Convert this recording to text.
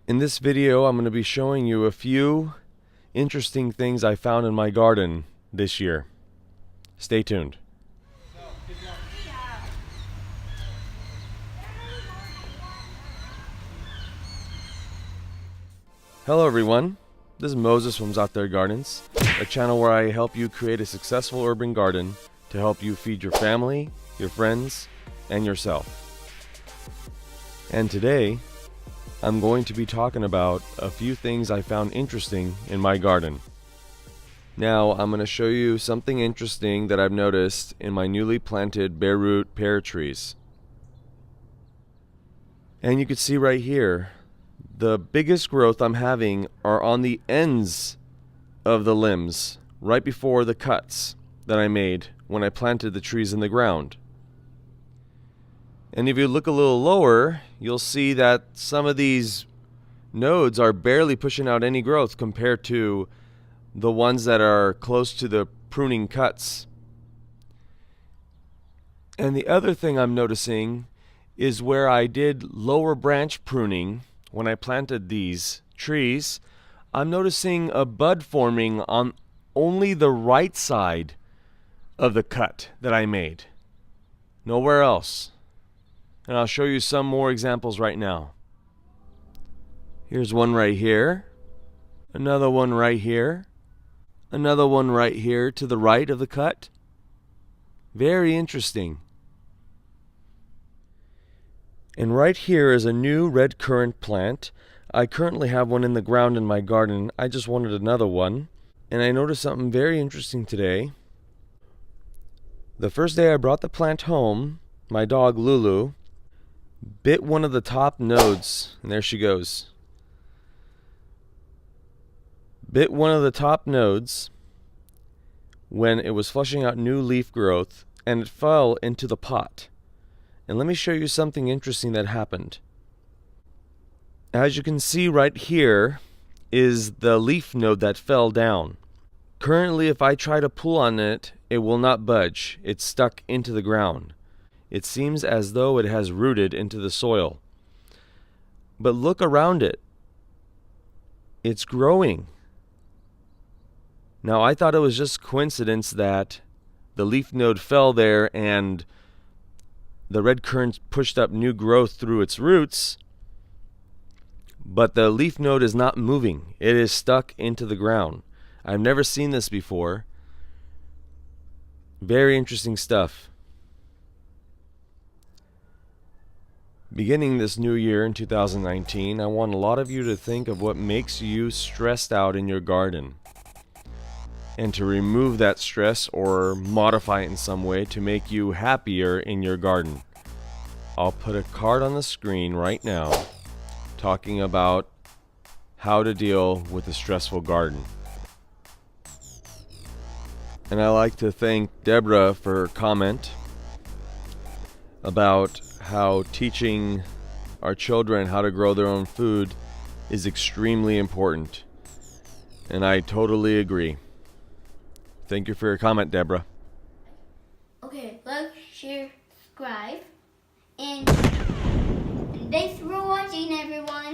In this video, I'm going to be showing you a few interesting things I found in my garden this year. Stay tuned. Hello everyone, this is Moses from Zaatar Gardens, a channel where I help you create a successful urban garden to help you feed your family, your friends, and yourself. And today, I'm going to be talking about a few things I found interesting in my garden. Now, I'm going to show you something interesting that I've noticed in my newly planted bare root pear trees. And you can see right here, the biggest growth I'm having are on the ends of the limbs, right before the cuts that I made when I planted the trees in the ground. And if you look a little lower, you'll see that some of these nodes are barely pushing out any growth compared to the ones that are close to the pruning cuts. And the other thing I'm noticing is where I did lower branch pruning when I planted these trees, I'm noticing a bud forming on only the right side of the cut that I made. Nowhere else. And I'll show you some more examples right now. Here's one right here. Another one right here. Another one right here to the right of the cut. Very interesting. And right here is a new red currant plant. I currently have one in the ground in my garden. I just wanted another one. And I noticed something very interesting today. The first day I brought the plant home, my dog Lulu bit one of the top nodes, and there she goes. Bit one of the top nodes when it was flushing out new leaf growth, and it fell into the pot. And let me show you something interesting that happened. As you can see right here is the leaf node that fell down. Currently, if I try to pull on it, it will not budge. It's stuck into the ground. It seems as though it has rooted into the soil. But look around it. It's growing. Now, I thought it was just coincidence that the leaf node fell there and the red currant pushed up new growth through its roots, but the leaf node is not moving. It is stuck into the ground. I've never seen this before. Very interesting stuff. Beginning this new year in 2019, I want a lot of you to think of what makes you stressed out in your garden, and to remove that stress or modify it in some way to make you happier in your garden. I'll put a card on the screen right now talking about how to deal with a stressful garden. And I like to thank Deborah for her comment about how teaching our children how to grow their own food is extremely important. And I totally agree. Thank you for your comment, Deborah. Okay, like, share, subscribe, and thanks for watching, everyone.